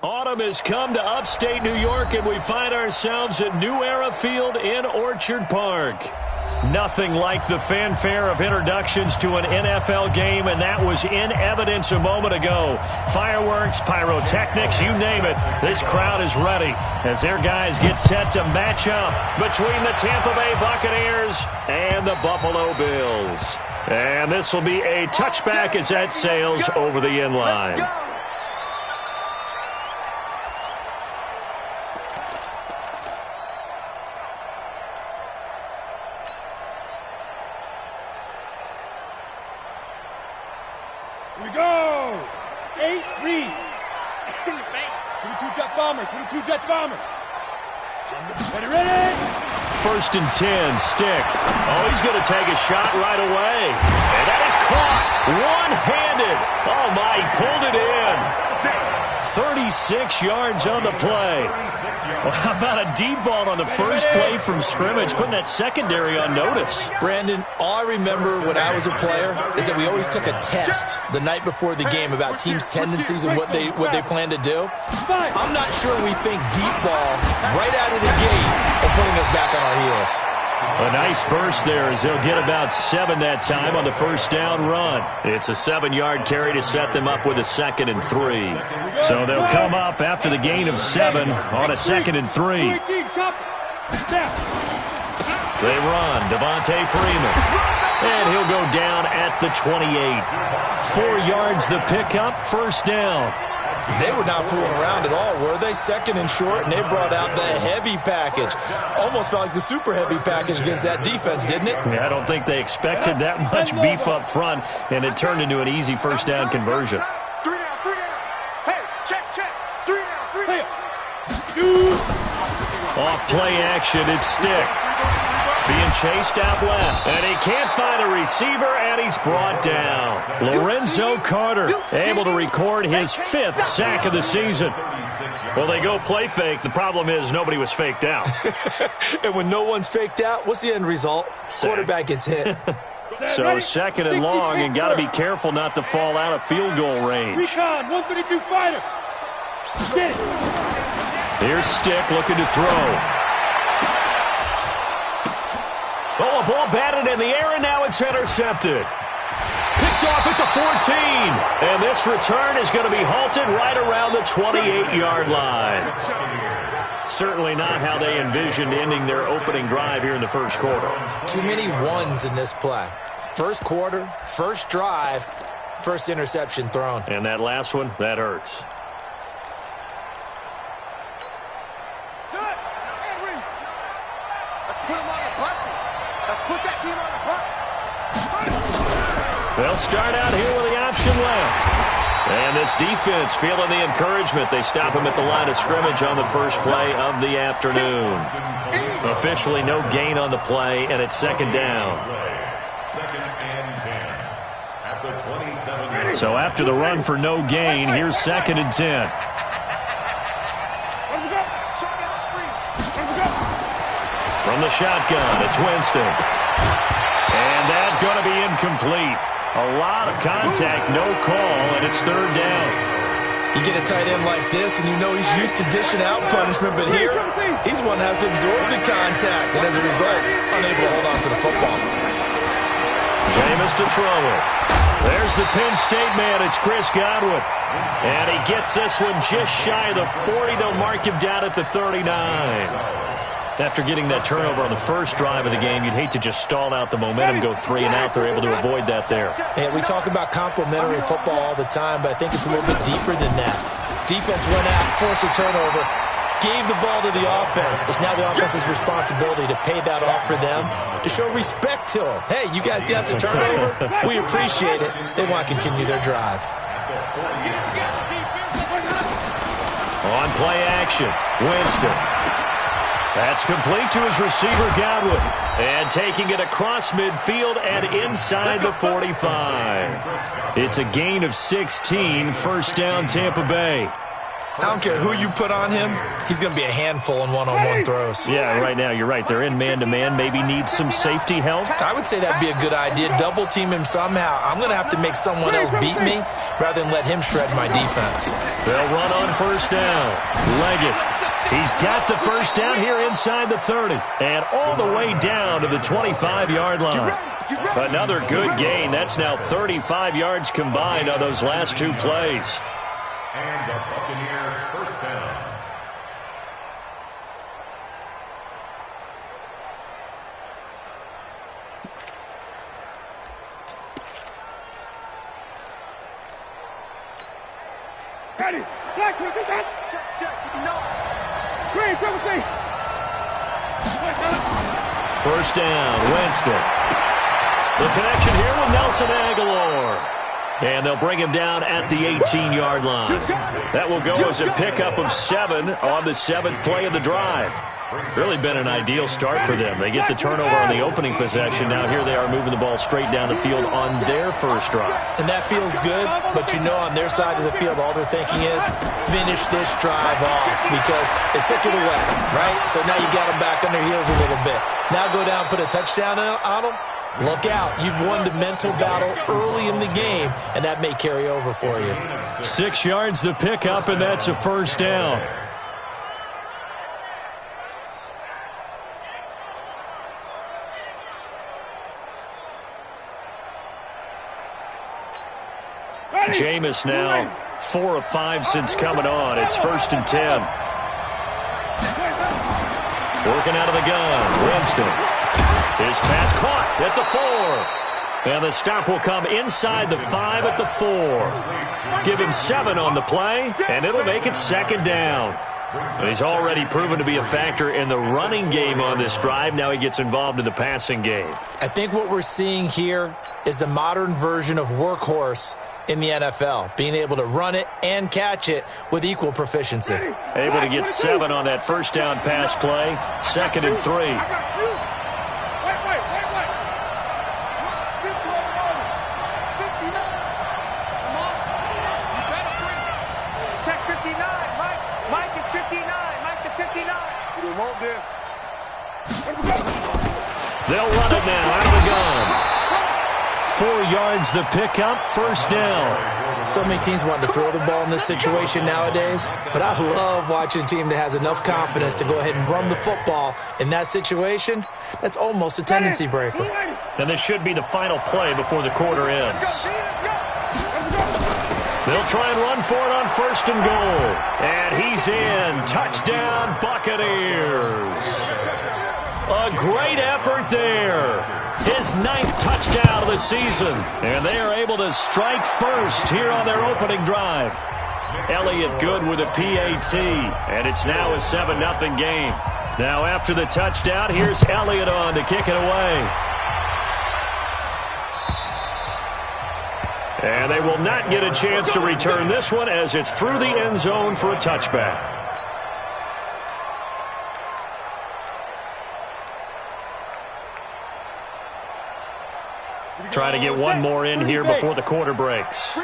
Autumn has come to upstate New York, and we find ourselves at New Era Field in Orchard Park. Nothing like the fanfare of introductions to an NFL game, and that was in evidence a moment ago. Fireworks, pyrotechnics, you name it. This crowd is ready as their guys get set to match up between the Tampa Bay Buccaneers and the Buffalo Bills. And this will be a touchback as that sails over the end line. Here we go! 8 read. 22 jet bomber, 22 jet bomber. Ready, ready! 1st and 10, Stick. Oh, he's going to take a shot right away. And that is caught. One-handed. Oh, my, he pulled it in. 36 yards on the play. Well, how about a deep ball on the first play from scrimmage, putting that secondary on notice? Brandon, all I remember when I was a player is that we always took a test the night before the game about teams' tendencies and what they plan to do. I'm not sure we think deep ball right out of the gate and putting us back on our heels. A nice burst there as they'll get about 7 that time on the first down run. It's a 7-yard carry to set them up with a 2nd and 3. So they'll come up after the gain of 7 on a 2nd and 3. They run. Devontae Freeman. And he'll go down at the 28. 4 yards the pickup, first down. They were not fooling around at all, were they? 2nd and short, and they brought out the heavy package. Almost felt like the super heavy package against that defense, didn't it? Yeah, I don't think they expected that much beef up front, and it turned into an easy first down conversion. 3 down, 3 down. Hey, check. 3 down, 3 down. Off play action, it's Stick. Being chased out left, and he can't find a receiver, and he's brought down. Lorenzo Carter able to record his 5th sack of the season. Well, they go play fake. The problem is nobody was faked out. And when no one's faked out, what's the end result? Quarterback gets hit. So 2nd and long, and got to be careful not to fall out of field goal range. Recon, 132 fighter. Get it. Here's Stick looking to throw. Oh, a ball batted in the air, and now it's intercepted. Picked off at the 14. And this return is going to be halted right around the 28-yard line. Certainly not how they envisioned ending their opening drive here in the first quarter. Too many ones in this play. First quarter, first drive, first interception thrown. And that last one, that hurts. Let's put them on the buses. Let's put that team on the bus. They'll start out here with the option left. And this defense feeling the encouragement. They stop him at the line of scrimmage on the first play of the afternoon. Officially no gain on the play, and it's second down. So after the run for no gain, here's 2nd and 10. From the shotgun, it's Winston. And that's going to be incomplete. A lot of contact, no call, and it's 3rd down. You get a tight end like this, and you know he's used to dishing out punishment, but here, he's the one that has to absorb the contact, and as a result, unable to hold on to the football. Jameis to throw it. There's the Penn State man. It's Chris Godwin. And he gets this one just shy of the 40. They'll mark him down at the 39. After getting that turnover on the first drive of the game, you'd hate to just stall out the momentum, go 3 and out. They're able to avoid that there. Yeah, we talk about complementary football all the time, but I think it's a little bit deeper than that. Defense went out, forced a turnover, gave the ball to the offense. It's now the offense's responsibility to pay that off for them, to show respect to them. Hey, you guys got the turnover. We appreciate it. They want to continue their drive. On play action, Winston. That's complete to his receiver, Godwin. And taking it across midfield and inside the 45. It's a gain of 16, first down Tampa Bay. I don't care who you put on him, he's going to be a handful in one-on-one throws. Yeah, right now, you're right. They're in man-to-man. Maybe need some safety help. I would say that'd be a good idea. Double team him somehow. I'm going to have to make someone else beat me rather than let him shred my defense. They'll run on first down. Leggett. He's got the first down here inside the 30. And all the way down to the 25-yard line. Another good gain. That's now 35 yards combined on those last 2 plays. And the Buccaneer first down. Ready. Black, check, Green, first down, Winston. The connection here with Nelson Aguilar. And they'll bring him down at the 18-yard line. That will go as a pickup of 7 on the 7th play of the drive. Really been an ideal start for them. They get the turnover on the opening possession. Now here they are moving the ball straight down the field on their first drive. And that feels good, but you know on their side of the field, all they're thinking is finish this drive off because they took it away, right? So now you got them back on their heels a little bit. Now go down, put a touchdown on them. Look out. You've won the mental battle early in the game, and that may carry over for you. 6 yards the pickup, and that's a first down. Jameis now 4 of 5 since coming on. It's 1st and 10. Working out of the gun, Winston. His pass caught at the 4. And the stop will come inside the 5 at the 4. Give him 7 on the play, and it'll make it 2nd down. And he's already proven to be a factor in the running game on this drive. Now he gets involved in the passing game. I think what we're seeing here is the modern version of workhorse in the NFL, being able to run it and catch it with equal proficiency. Able to get 7 on that first down pass play. 2nd and 3. They'll run it now out of the gun. 4 yards the pickup, first down. So many teams want to throw the ball in this situation nowadays, but I love watching a team that has enough confidence to go ahead and run the football in that situation. That's almost a tendency breaker. And this should be the final play before the quarter ends. They'll try and run for it on 1st and goal. And he's in. Touchdown, Buccaneers. A great effort there. His 9th touchdown of the season. And they are able to strike first here on their opening drive. Elliott good with a PAT. And it's now a 7-0 game. Now after the touchdown, here's Elliott on to kick it away. And they will not get a chance to return this one as it's through the end zone for a touchback. Try to get one more in here before the quarter breaks. The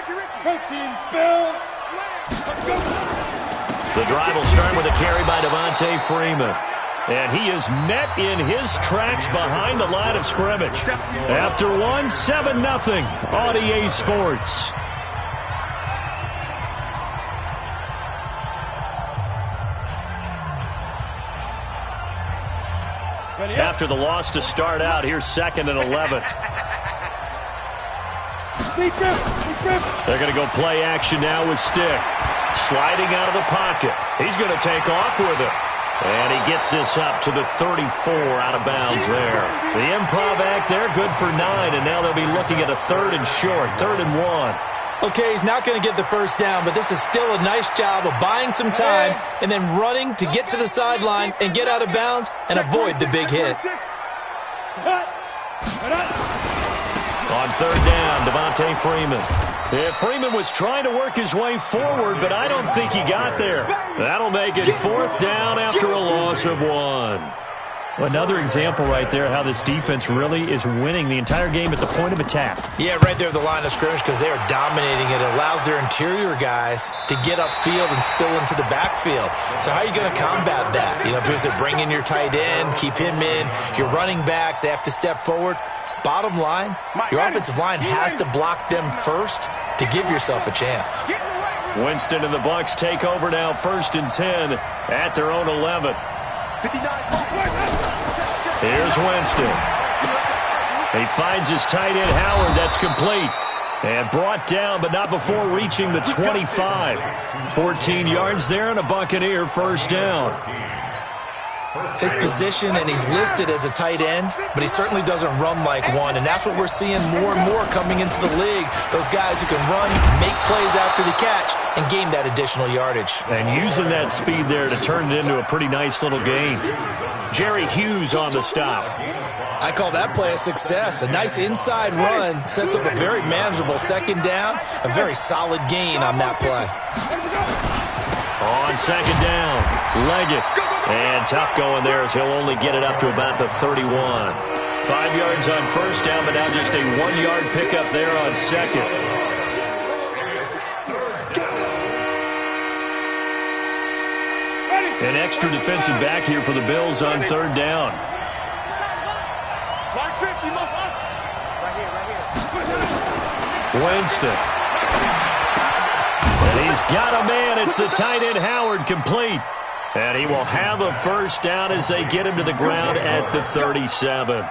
drive will start with a carry by Devontae Freeman. And he is met in his tracks behind the line of scrimmage. After one, 7-0 on EA Sports. After the loss to start out, here's 2nd and 11. They're going to go play action now with Stick. Sliding out of the pocket. He's going to take off with it. And he gets this up to the 34 out of bounds there. The improv act there, good for 9, and now they'll be looking at a 3rd and short, 3rd and 1. Okay, he's not going to get the first down, but this is still a nice job of buying some time and then running to get to the sideline and get out of bounds and avoid the big hit. On 3rd down, Devontae Freeman. Yeah, Freeman was trying to work his way forward, but I don't think he got there. That'll make it 4th down after a loss of 1. Another example right there how this defense really is winning the entire game at the point of attack. Yeah, right there at the line of scrimmage because they are dominating it. It allows their interior guys to get upfield and spill into the backfield. So how are you going to combat that? You know, because they bring in your tight end, keep him in. Your running backs, they have to step forward. Bottom line, your offensive line has to block them first to give yourself a chance. Winston and the Bucs take over now, 1st and 10 at their own 11. Here's Winston. He finds his tight end, Howard. That's complete. And brought down, but not before reaching the 25. 14 yards there and a Buccaneer 1st down. His position, and he's listed as a tight end, but he certainly doesn't run like one, and that's what we're seeing more and more coming into the league. Those guys who can run, make plays after the catch, and gain that additional yardage. And using that speed there to turn it into a pretty nice little game. Jerry Hughes on the stop. I call that play a success. A nice inside run sets up a very manageable 2nd down, a very solid gain on that play. On 2nd down, Leggett. And tough going there as he'll only get it up to about the 31. 5 yards on 1st down, but now just a 1-yard pickup there on 2nd. An extra defensive back here for the Bills on 3rd down. Winston. And he's got a man. It's the tight end, Howard, complete. And he will have a 1st down as they get him to the ground at the 37.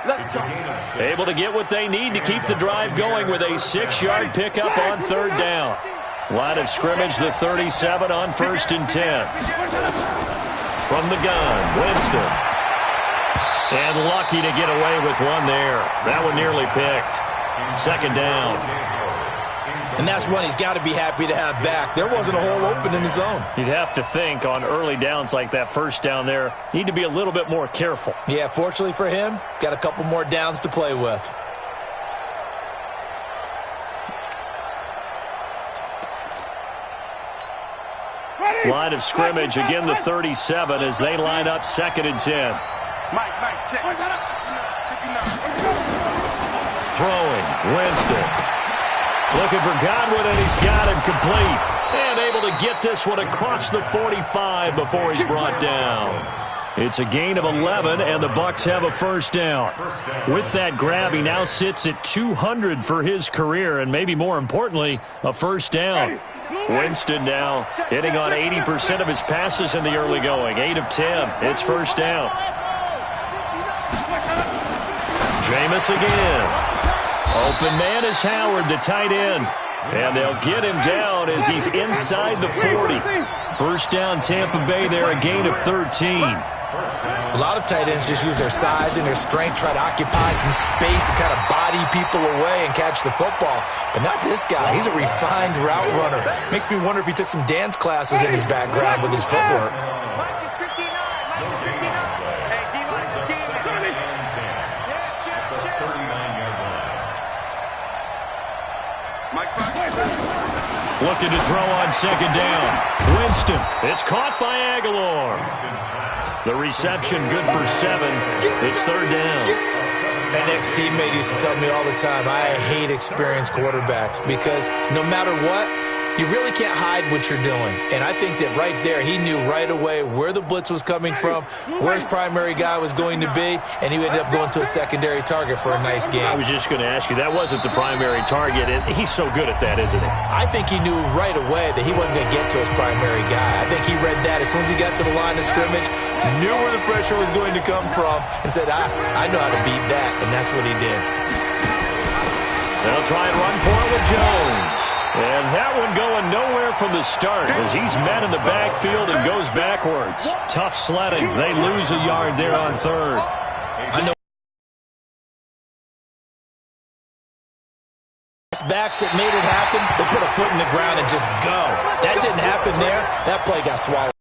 Able to get what they need to keep the drive going with a 6-yard pickup on 3rd down. Line of scrimmage, the 37 on 1st and 10. From the gun, Winston. And lucky to get away with one there. That one nearly picked. 2nd down. And that's one he's got to be happy to have back. There wasn't a hole open in the zone. You'd have to think on early downs like that 1st down there, need to be a little bit more careful. Yeah, fortunately for him, got a couple more downs to play with. Line of scrimmage, again the 37 as they line up 2nd and 10. Throwing, Winston. Looking for Godwin, and he's got him complete. And able to get this one across the 45 before he's brought down. It's a gain of 11, and the Bucs have a first down. With that grab, he now sits at 200 for his career, and maybe more importantly, a first down. Winston now hitting on 80% of his passes in the early going. 8 of 10. It's first down. Jameis again. Open man is Howard, the tight end. And they'll get him down as he's inside the 40. First down, Tampa Bay there, a gain of 13. A lot of tight ends just use their size and their strength, try to occupy some space and kind of body people away and catch the football. But not this guy. He's a refined route runner. Makes me wonder if he took some dance classes in his background with his footwork. Looking to throw on second down. Winston. It's caught by Aguilar. The reception good for 7. It's third down. An ex-teammate used to tell me all the time, I hate experienced quarterbacks because no matter what, you really can't hide what you're doing. And I think that right there, he knew right away where the blitz was coming from, where his primary guy was going to be, and he ended up going to a secondary target for a nice game. I was just going to ask you, that wasn't the primary target, and he's so good at that, isn't he? I think he knew right away that he wasn't going to get to his primary guy. I think he read that as soon as he got to the line of scrimmage, knew where the pressure was going to come from, and said, I know how to beat that, and that's what he did. They'll try and run for it with Jones. And that one going nowhere from the start as he's met in the backfield and goes backwards. Tough sledding. They lose a yard there on third. I know backs that made it happen, they put a foot in the ground and just go. That didn't happen there. That play got swallowed.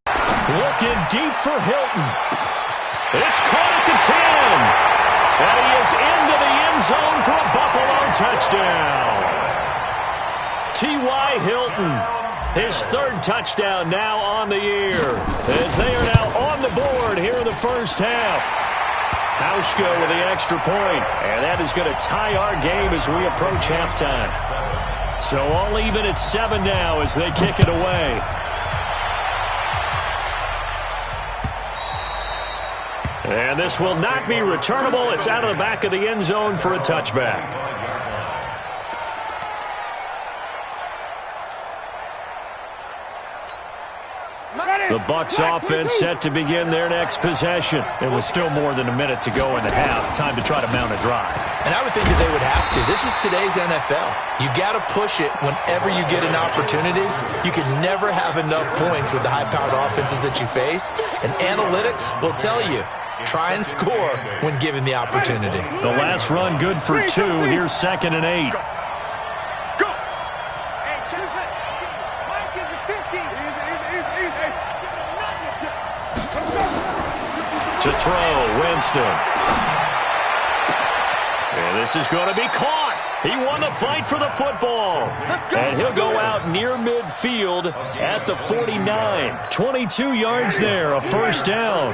Looking deep for Hilton. It's caught at the 10. And he is into the end zone for a Buffalo touchdown. T.Y. Hilton, his third touchdown now on the year, as they are now on the board here in the first half. Hauschka with the extra point, and that is going to tie our game as we approach halftime. So all even at 7 now as they kick it away. And this will not be returnable. It's out of the back of the end zone for a touchback. The Bucs offense set to begin their next possession. It was still more than a minute to go in the half. Time to try to mount a drive. And I would think that they would have to. This is today's NFL. You got to push it whenever you get an opportunity. You can never have enough points with the high-powered offenses that you face. And analytics will tell you, try and score when given the opportunity. The last run good for 2. Here's 2nd and 8. To throw, Winston. And this is going to be caught. He won the fight for the football. And he'll go out near midfield at the 49. 22 yards there, a first down.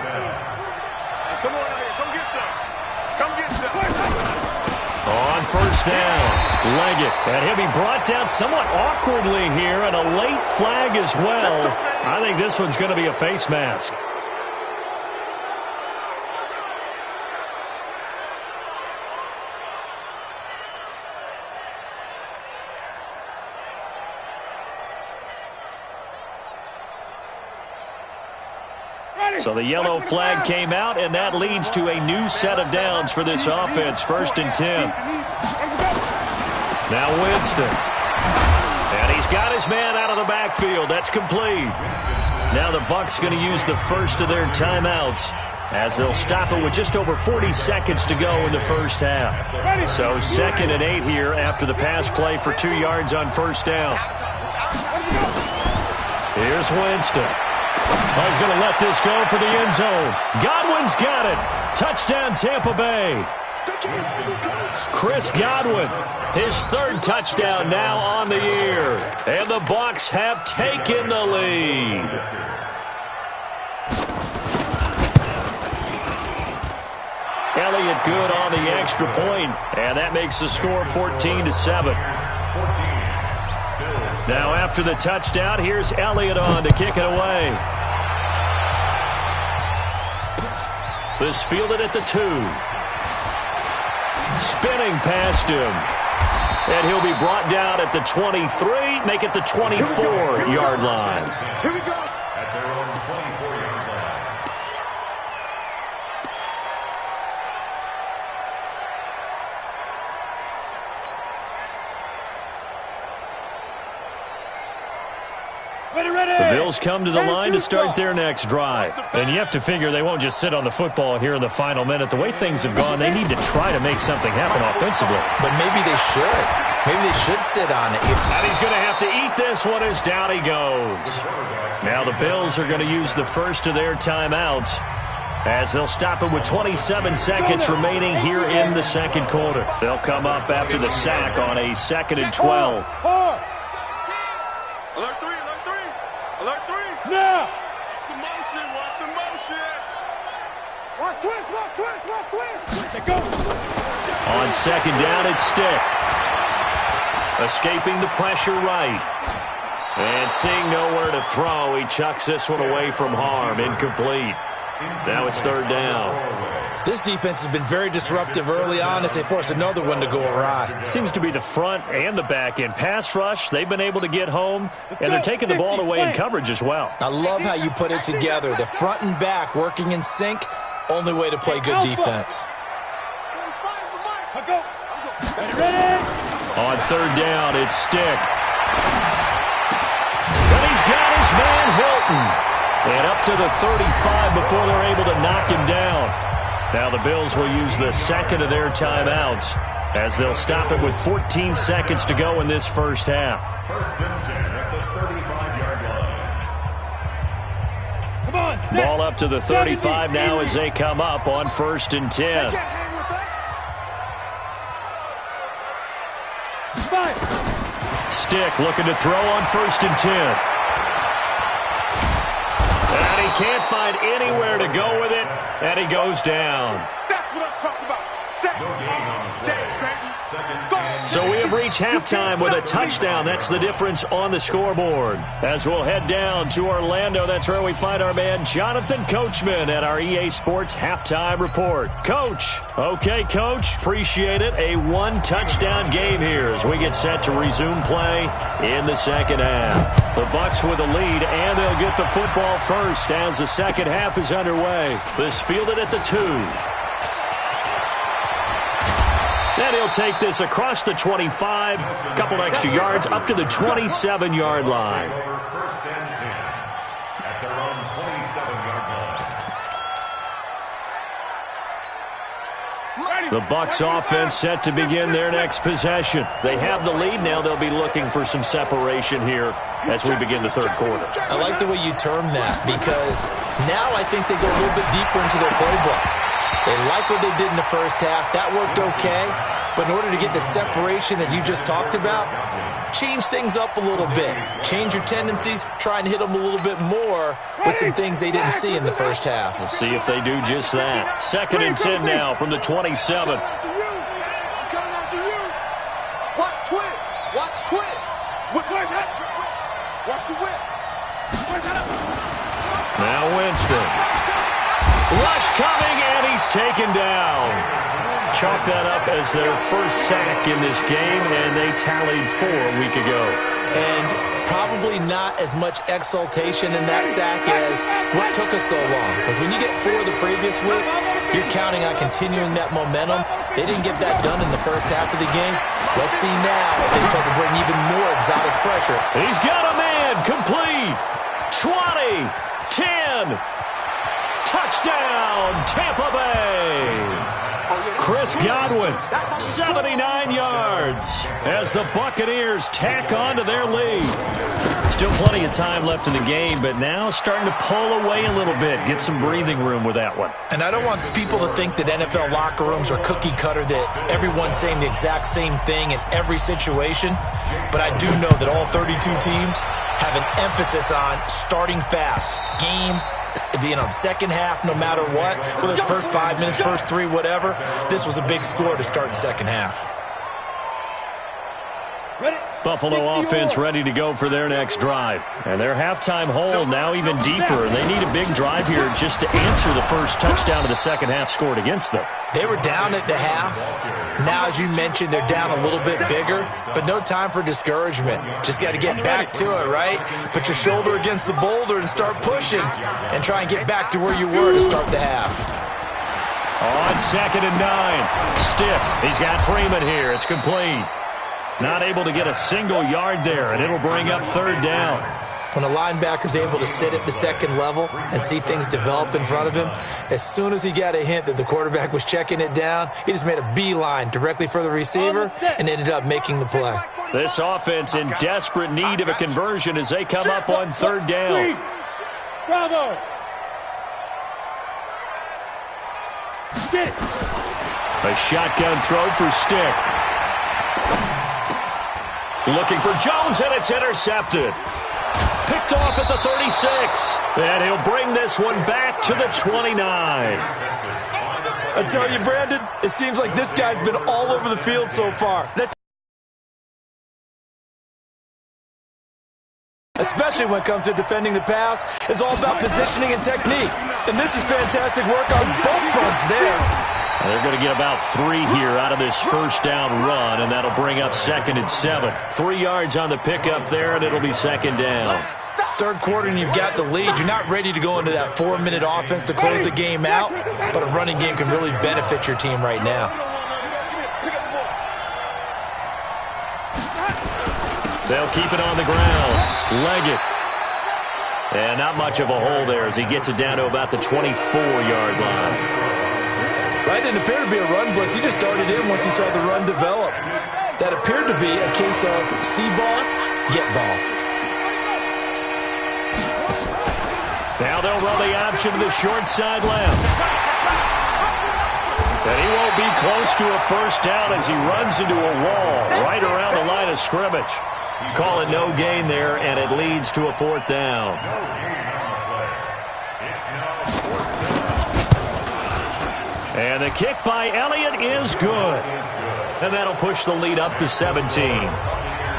Come on, come get some. Come get some. On first down, Leggett. And he'll be brought down somewhat awkwardly here, and a late flag as well. I think this one's going to be a face mask. So the yellow flag came out, and that leads to a new set of downs for this offense. 1st and 10. Now Winston. And he's got his man out of the backfield. That's complete. Now the Bucs going to use the first of their timeouts as they'll stop it with just over 40 seconds to go in the first half. So 2nd and 8 here after the pass play for 2 yards on first down. Here's Winston. He's going to let this go for the end zone. Godwin's got it. Touchdown, Tampa Bay. Chris Godwin, his 3rd touchdown now on the year. And the Bucs have taken the lead. Elliott good on the extra point, and that makes the score 14-7. Now after the touchdown, here's Elliott on to kick it away. This fielded at the 2. Spinning past him. And he'll be brought down at the 23, make it the 24-yard line. Here we go. At their own 24-yard line. The Bills come to the line to start their next drive. And you have to figure they won't just sit on the football here in the final minute. The way things have gone, they need to try to make something happen offensively. But maybe they should. Maybe they should sit on it. And he's going to have to eat this one as down he goes. Now the Bills are going to use the first of their timeouts as they'll stop it with 27 seconds remaining here in the second quarter. They'll come up after the sack on a 2nd and 12. Alert 3, alert 3. Alert 3. Now. Watch the motion, watch the motion. Watch twist, watch twist, watch twist. Let go. On 2nd down, it's Stick. Escaping the pressure right. And seeing nowhere to throw, he chucks this one away from harm. Incomplete. Now it's 3rd down. This defense has been very disruptive early on as they force another one to go awry. Seems to be the front and the back end. Pass rush, they've been able to get home, and they're taking the ball away in coverage as well. I love how you put it together. The front and back working in sync, only way to play good defense. Ready? On 3rd down, it's Stick. And he's got his man Hilton. And up to the 35 before they're able to knock him down. Now the Bills will use the 2nd of their timeouts as they'll stop it with 14 seconds to go in this first half. 1st and 10 at the 35-yard line. Come on. Ball up to the 35 now as they come up on 1st and 10. Stick looking to throw on 1st and 10. And he can't find anywhere to go with it, and he goes down. That's what I'm talking about. Seconds on the day, baby. So we have reached halftime with a touchdown. That's the difference on the scoreboard. As we'll head down to Orlando, that's where we find our man Jonathan Coachman at our EA Sports Halftime Report. Coach. Okay, Coach. Appreciate it. A one-touchdown game here as we get set to resume play in the second half. The Bucs with a lead, and they'll get the football first as the second half is underway. This fielded at the 2. And he'll take this across the 25, a couple extra yards, up to the 27-yard line. 1st and 10 at their own 27-yard line. The Bucs offense set to begin their next possession. They have the lead now. They'll be looking for some separation here as we begin the 3rd quarter. I like the way you term that because now I think they go a little bit deeper into their playbook. They like what they did in the first half. That worked okay. But in order to get the separation that you just talked about, change things up a little bit. Change your tendencies. Try and hit them a little bit more with some things they didn't see in the first half. We'll see if they do just that. 2nd and 10 now from the 27. I'm coming after you. Watch twist. Watch twist. Watch the whip. Now Winston. Rush coming, and he's taken down. Chalk that up as their first sack in this game, and they tallied 4 a week ago. And probably not as much exultation in that sack as what took us so long. Because when you get 4 the previous week, you're counting on continuing that momentum. They didn't get that done in the first half of the game. Let's see now if they start to bring even more exotic pressure. He's got a man, complete. 20, 10. Touchdown, Tampa Bay. Chris Godwin, 79 yards as the Buccaneers tack on to their lead. Still plenty of time left in the game, but now starting to pull away a little bit, get some breathing room with that one. And I don't want people to think that NFL locker rooms are cookie cutter, that everyone's saying the exact same thing in every situation. But I do know that all 32 teams have an emphasis on starting fast. Second half, no matter what, whether it's first 5 minutes, first 3, whatever, this was a big score to start the second half. Buffalo offense ready to go for their next drive. And their halftime hole now even deeper. And they need a big drive here just to answer the first touchdown of the second half scored against them. They were down at the half. Now, as you mentioned, they're down a little bit bigger, but no time for discouragement. Just got to get back to it, right? Put your shoulder against the boulder and start pushing and try and get back to where you were to start the half. On 2nd and 9. Stick. He's got Freeman here. It's complete. Not able to get a single yard there, and it'll bring up 3rd down. When a linebacker's able to sit at the second level and see things develop in front of him, as soon as he got a hint that the quarterback was checking it down, he just made a beeline directly for the receiver and ended up making the play. This offense in desperate need of a conversion as they come up on 3rd down. Bravo. Stick. A shotgun throw for Stick. Looking for Jones, and it's intercepted. Picked off at the 36. And he'll bring this one back to the 29. I tell you, Brandon, it seems like this guy's been all over the field so far. Especially when it comes to defending the pass, it's all about positioning and technique. And this is fantastic work on both fronts there. They're going to get about 3 here out of this first down run, and that'll bring up 2nd and 7. 3 yards on the pickup there, and it'll be 2nd down. Third quarter, and you've got the lead. You're not ready to go into that 4-minute offense to close the game out, but a running game can really benefit your team right now. They'll keep it on the ground. Leggett. And not much of a hole there as he gets it down to about the 24-yard line. That didn't appear to be a run blitz. He just started in once he saw the run develop. That appeared to be a case of see ball, get ball. Now they'll run the option to the short side left. And he won't be close to a first down as he runs into a wall right around the line of scrimmage. Call it no gain there, and it leads to a 4th down. And the kick by Elliott is good. And that'll push the lead up to 17.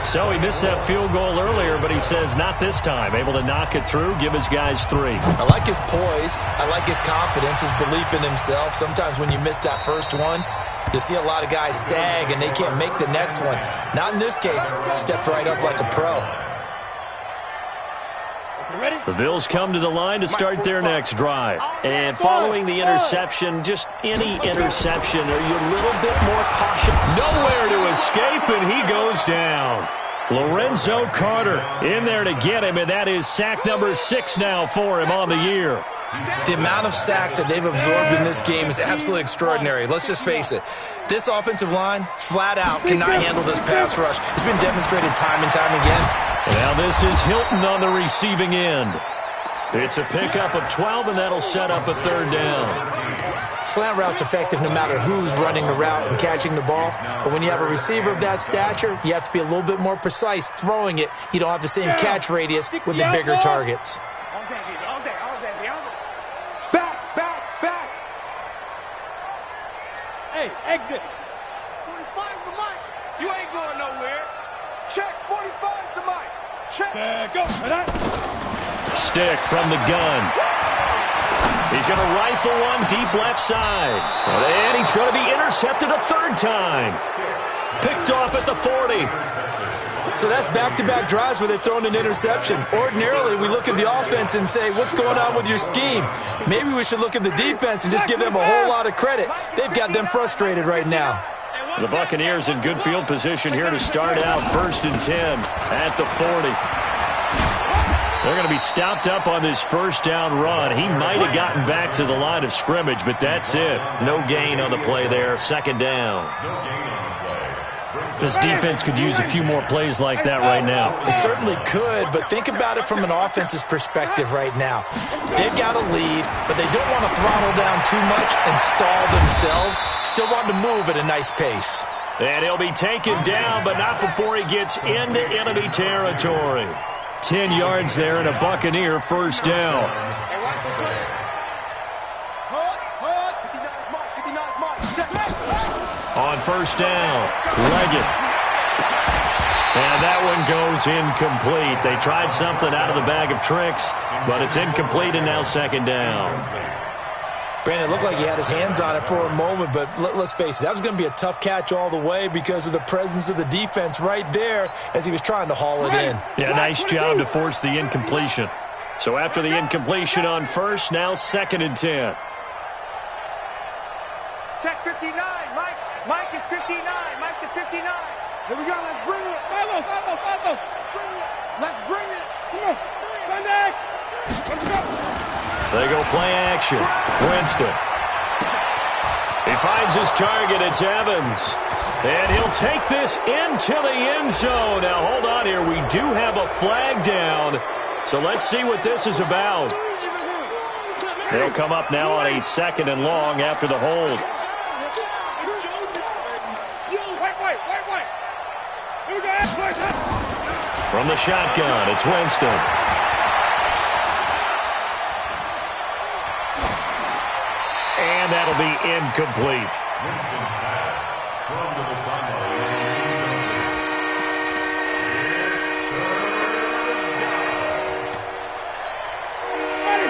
So he missed that field goal earlier, but he says not this time. Able to knock it through, give his guys 3. I like his poise. I like his confidence, his belief in himself. Sometimes when you miss that first one, you'll see a lot of guys sag and they can't make the next one. Not in this case. Stepped right up like a pro. The Bills come to the line to start their next drive. And following the interception, just any interception, are you a little bit more cautious? Nowhere to escape, and he goes down. Lorenzo Carter in there to get him, and that is sack number 6 now for him on the year. The amount of sacks that they've absorbed in this game is absolutely extraordinary. Let's just face it. This offensive line, flat out, cannot handle this pass rush. It's been demonstrated time and time again. And now this is Hilton on the receiving end. It's a pickup of 12, and that'll set up a 3rd down. Slant route's effective no matter who's running the route and catching the ball. But when you have a receiver of that stature, you have to be a little bit more precise throwing it. You don't have the same catch radius with the bigger targets. Back. Hey, exit. 45's the mic. You ain't going nowhere. Check, 45's the mic. Check. Go. Stick from the gun. He's going to rifle one deep left side. And he's going to be intercepted a 3rd time. Picked off at the 40. So that's back-to-back drives where they've thrown an interception. Ordinarily, we look at the offense and say, what's going on with your scheme? Maybe we should look at the defense and just give them a whole lot of credit. They've got them frustrated right now. The Buccaneers in good field position here to start out 1st and 10 at the 40. They're going to be stopped up on this first down run. He might have gotten back to the line of scrimmage, but that's it. No gain on the play there. 2nd down. This defense could use a few more plays like that right now. It certainly could, but think about it from an offense's perspective right now. They've got a lead, but they don't want to throttle down too much and stall themselves. Still want to move at a nice pace. And he'll be taken down, but not before he gets into enemy territory. 10 yards there and a Buccaneer 1st down. On 1st down, Leggett. And that one goes incomplete. They tried something out of the bag of tricks, but it's incomplete and now second down. Brandon, it looked like he had his hands on it for a moment, but let's face it, that was going to be a tough catch all the way because of the presence of the defense right there as he was trying to haul it in. Yeah, nice job to force the incompletion. So after the incompletion on first, now second and 10. Check 59. Mike is 59. Mike to 59. Here we go. Let's bring it. Follow. Let's bring it. Come on. Sunday. Let's go. They go play action. Winston. He finds his target. It's Evans. And he'll take this into the end zone. Now, hold on here. We do have a flag down. So let's see what this is about. They'll come up now on a second and long after the hold. From the shotgun, it's Winston. And that'll be incomplete. Winston's pass thrown to the sideline.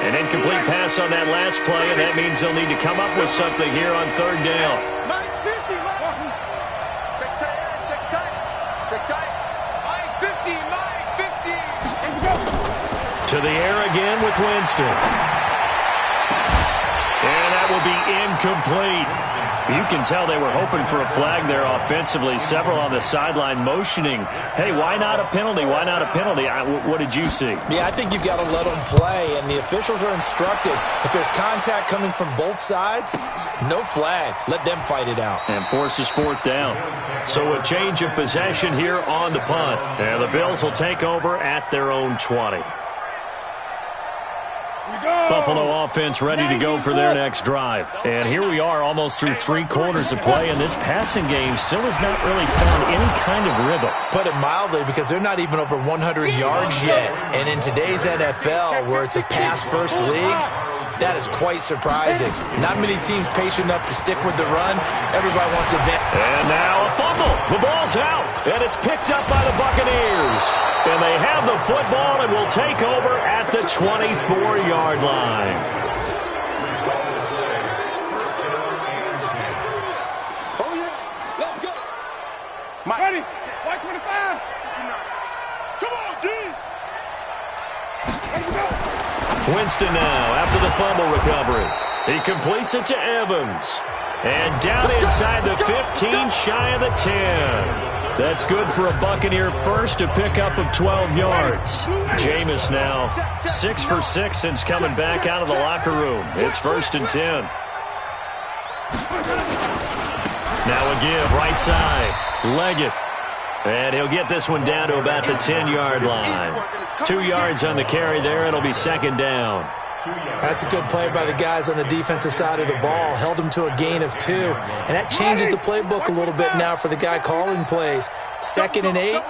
An incomplete pass on that last play, and that means they'll need to come up with something here on third down. Mike's 50, Mike. Check tight. Mike 50, Mike 50. Let's go. To the air again with Winston. And that will be incomplete. You can tell they were hoping for a flag there offensively. Several on the sideline motioning. Hey, why not a penalty? Why not a penalty? What did you see? Yeah, I think you've got to let them play, and the officials are instructed. If there's contact coming from both sides, no flag. Let them fight it out. And forces fourth down. So a change of possession here on the punt. And the Bills will take over at their own 20. Buffalo offense ready to go for their next drive. And here we are almost through 3 quarters of play, and this passing game still has not really found any kind of rhythm. Put it mildly, because they're not even over 100 yards yet. And in today's NFL, where it's a pass-first league, that is quite surprising. Not many teams patient enough to stick with the run. Everybody wants to advance. And now a fumble. The ball's out, and it's picked up by the Buccaneers. And they have the football and will take over at the 24-yard line. Oh, yeah. Let's go. Mike. Ready. White 25. Come on, D. Let's go. Winston now after the fumble recovery. He completes it to Evans. And down inside the 15, shy of the 10. That's good for a Buccaneer first, a pickup of 12 yards. Jameis now 6 for 6 since coming back out of the locker room. It's 1st and 10. Now a give, right side. Leggett. And he'll get this one down to about the 10-yard line. 2 yards on the carry there. It'll be second down. That's a good play by the guys on the defensive side of the ball. Held them to a gain of 2. And that changes the playbook a little bit now for the guy calling plays. 2nd and 8.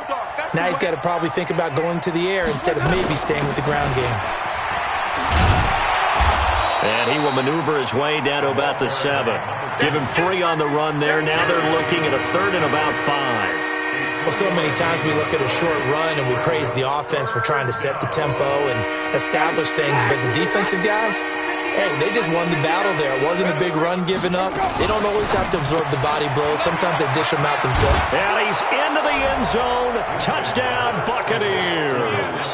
Now he's got to probably think about going to the air instead of maybe staying with the ground game. And he will maneuver his way down to about the 7. Give him 3 on the run there. Now they're looking at a 3rd and about 5. Well, so many times we look at a short run and we praise the offense for trying to set the tempo and establish things, but the defensive guys, hey, they just won the battle there. It wasn't a big run given up. They don't always have to absorb the body blows. Sometimes they dish them out themselves. And he's into the end zone. Touchdown, Buccaneers.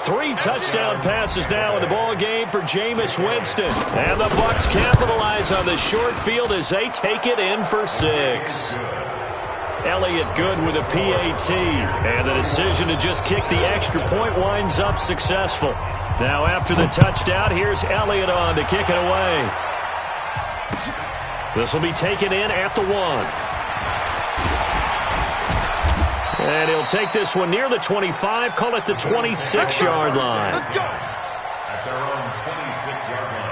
3 touchdown passes now in the ball game for Jameis Winston. And the Bucs capitalize on the short field as they take it in for 6. Elliott good with a PAT. And the decision to just kick the extra point winds up successful. Now after the touchdown, here's Elliott on to kick it away. This will be taken in at the 1. And he'll take this one near the 25, call it the 26-yard line. Let's go. At their own 26-yard line.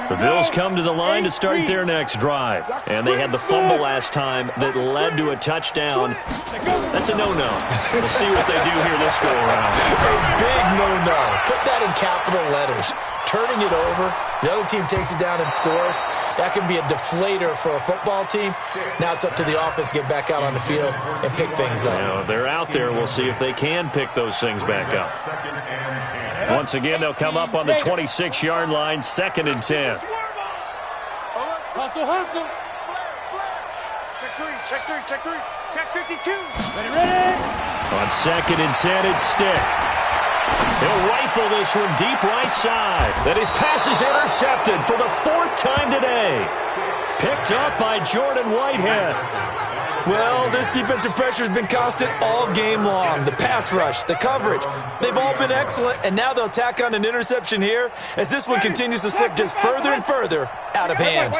The Bills come to the line to start their next drive. And they had the fumble last time that led to a touchdown. That's a no-no. We'll see what they do here this go-around. A big no-no. Put that in capital letters. Turning it over. The other team takes it down and scores. that can be a deflator for a football team. Now it's up to the offense to get back out on the field and pick things up. Now, if they're out there, we'll see if they can pick those things back up. Once again, they'll come up on the 26-yard line, 2nd and 10. Hustle, hustle. Check three. Check 52. Ready. On 2nd and 10, it's Stick. He'll rifle this one deep right side. Then his pass is intercepted for the 4th time today. Picked up by Jordan Whitehead. Well, this defensive pressure has been constant all game long. The pass rush, the coverage, they've all been excellent, and now they'll tack on an interception here as this one continues to slip just further and further out of hand.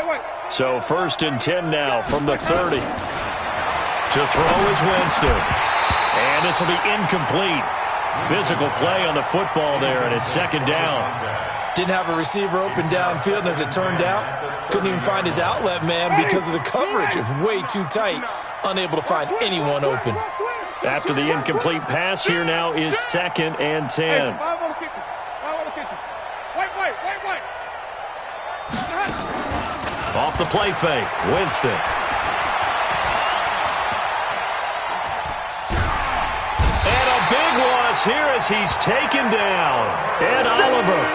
So 1st and 10 now from the 30. To throw is Winston. And this will be incomplete. Physical play on the football there, and it's 2nd down. Didn't have a receiver open downfield, and as it turned out, couldn't even find his outlet man because of the coverage. It's way too tight, unable to find anyone open. After the incomplete pass, here now is 2nd and 10. Off the play fake, Winston. And a big loss here as he's taken down. Ed Oliver.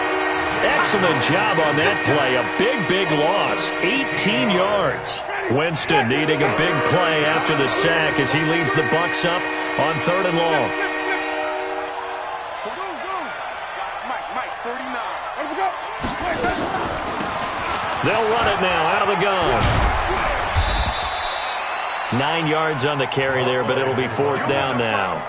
Excellent job on that play. A big loss. 18 yards. Winston needing a big play after the sack as he leads the Bucs up on 3rd and long. Mike, 39. They'll run it now out of the gun. 9 yards on the carry there, but it'll be 4th down now.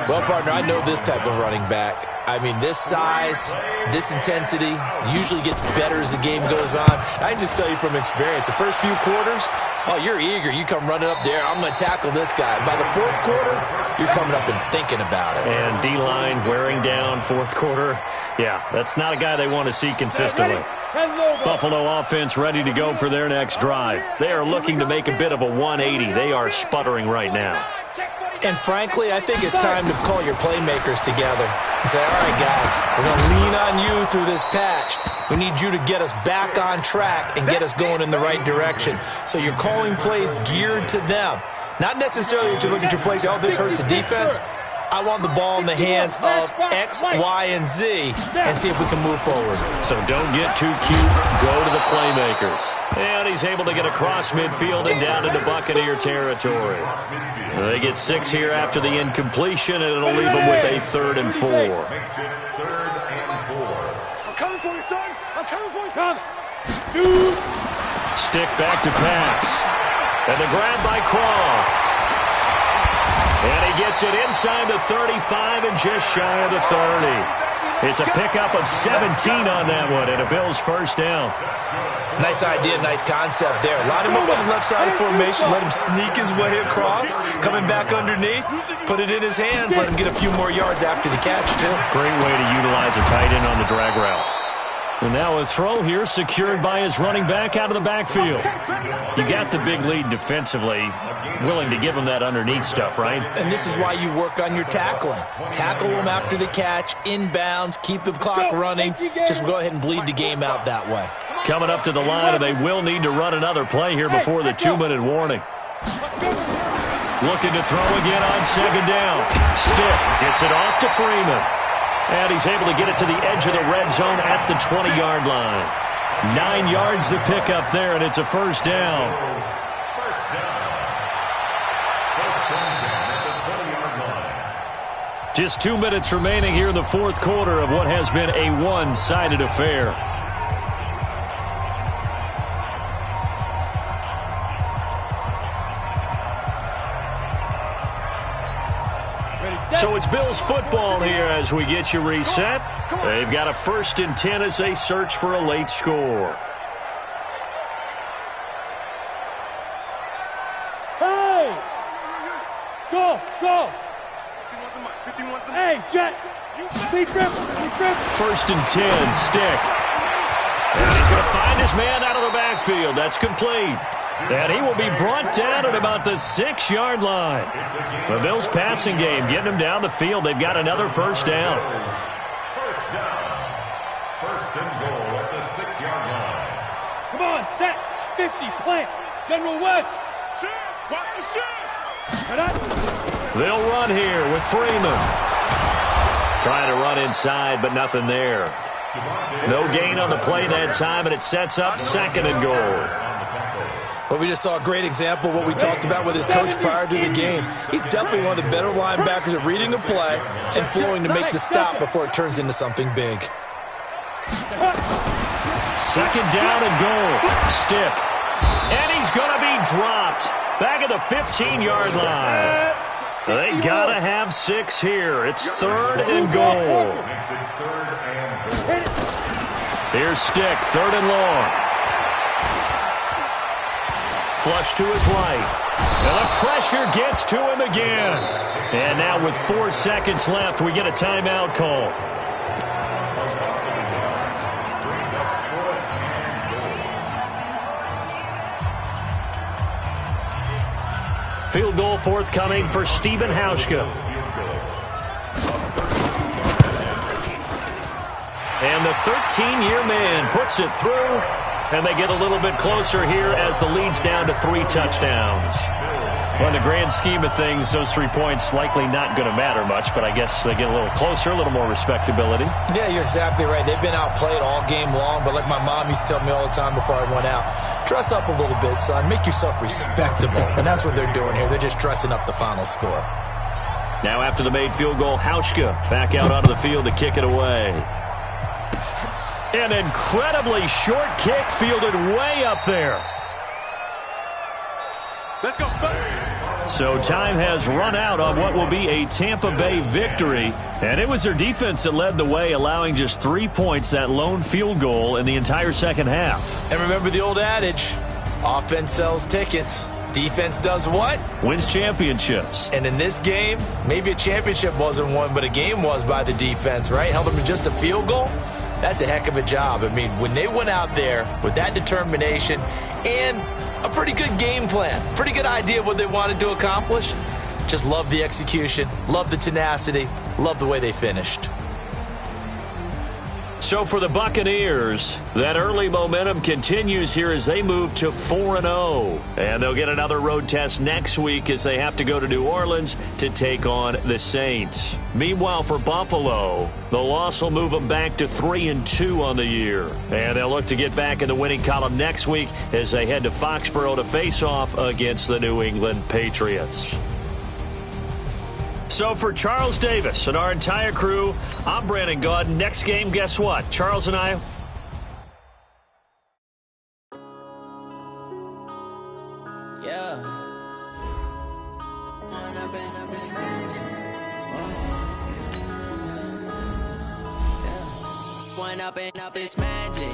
Well, partner, I know this type of running back. I mean, this size, this intensity usually gets better as the game goes on. I can just tell you from experience, the first few quarters, oh, you're eager. You come running up there, I'm going to tackle this guy. By the 4th quarter, you're coming up and thinking about it. And D-line wearing down 4th quarter. Yeah, that's not a guy they want to see consistently. Buffalo offense ready to go for their next drive. They are looking to make a bit of a 180. They are sputtering right now. And frankly, I think it's time to call your playmakers together and say, all right, guys, we're going to lean on you through this patch. We need you to get us back on track and get us going in the right direction. So you're calling plays geared to them. Not necessarily that you look at your plays, oh, this hurts the defense. I want the ball in the hands of X, Y, and Z and see if we can move forward. So don't get too cute. Go to the playmakers. And he's able to get across midfield and down into Buccaneer territory. They get 6 here after the incompletion, and it'll leave them with a 3rd and 4. I'm coming for you, son. I'm coming for you, son. Stick back to pass. And the grab by Croft. And he gets it inside the 35 and just shy of the 30. It's a pickup of 17 on that one and a Bills 1st down. Nice idea, nice concept there. Line him up on the left side of formation, let him sneak his way across, coming back underneath, put it in his hands, let him get a few more yards after the catch, too. Great way to utilize a tight end on the drag route. And now a throw here secured by his running back out of the backfield. You got the big lead defensively, willing to give him that underneath stuff, right? And this is why you work on your tackling. Tackle him after the catch, inbounds, keep the clock running. Just go ahead and bleed the game out that way. Coming up to the line, and they will need to run another play here before the 2-minute warning. Looking to throw again on 2nd down. Stick gets it off to Freeman. And he's able to get it to the edge of the red zone at the 20-yard line. 9 yards to pick up there, and it's a 1st down. Just 2 minutes remaining here in the 4th quarter of what has been a one-sided affair. So it's Bills football here as we get you reset. They've got a 1st and 10 as they search for a late score. Hey! Go! Hey, Jet! Be crippled! 1st and 10, Stick. And he's going to find his man out of the backfield. That's complete. And he will be brought down at about the 6-yard line. The Bills passing game getting him down the field. They've got another 1st down. 1st and goal at the 6-yard line. Come on, set! 50, plant. General West. Shit. Watch the shit. Head up. They'll run here with Freeman. Trying to run inside, but nothing there. No gain on the play that time, and it sets up 2nd and goal. Well, we just saw a great example of what we talked about with his coach prior to the game. He's definitely one of the better linebackers at reading a play and flowing to make the stop before it turns into something big. 2nd down and goal. Stiff. And he's going to be dropped. Back at the 15-yard line. They got to have 6 here. It's 3rd and goal. Here's Stick, 3rd and long. Flush to his right. And the pressure gets to him again. And now with 4 seconds left, we get a timeout call. Field goal forthcoming for Stephen Hauschka. And the 13-year man puts it through. And they get a little bit closer here as the lead's down to 3 touchdowns. Well, in the grand scheme of things, those 3 points likely not going to matter much, but I guess they get a little closer, a little more respectability. Yeah, you're exactly right. They've been outplayed all game long, but like my mom used to tell me all the time before I went out, dress up a little bit, son. Make yourself respectable. And that's what they're doing here. They're just dressing up the final score. Now after the made field goal, Hauschka back out onto the field to kick it away. An incredibly short kick fielded way up there. Let's go. So time has run out on what will be a Tampa Bay victory. And it was their defense that led the way, allowing just 3 points, that lone field goal in the entire second half. And remember the old adage, offense sells tickets. Defense does what? Wins championships. And in this game, maybe a championship wasn't won, but a game was by the defense, right? Held them to just a field goal. That's a heck of a job. I mean, when they went out there with that determination and a pretty good game plan, pretty good idea of what they wanted to accomplish, just love the execution, love the tenacity, love the way they finished. So for the Buccaneers, that early momentum continues here as they move to 4-0. And they'll get another road test next week as they have to go to New Orleans to take on the Saints. Meanwhile, for Buffalo, the loss will move them back to 3-2 on the year. And they'll look to get back in the winning column next week as they head to Foxborough to face off against the New England Patriots. So for Charles Davis and our entire crew, I'm Brandon Gaudin. Next game, guess what? Charles and I... Yeah. One up and up is magic.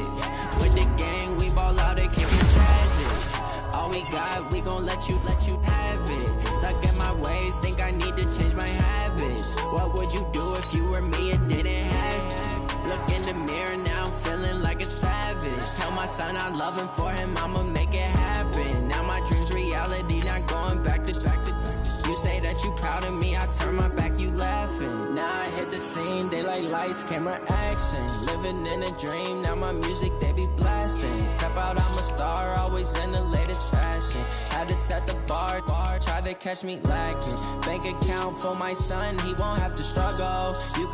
With the gang, we ball out, it can be tragic. All we got, we gon' let you have it. Stuck in my ways, think I need to change my habits. What would you do if you were me and didn't have it? Look in the mirror now, I'm feeling like a savage. Tell my son I love him, for him I'ma make it happen. Now my dream's reality, not going back to back. You say that you proud of me, I turn my back, you laughing. Now I hit the scene, they like lights, camera, action. Living in a dream, now my music, they be blasting. Step out, I'm a star, always in the latest fashion. Had to set the bar, try to catch me lacking. Bank account for my son, he won't have to struggle. You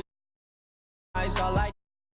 can all I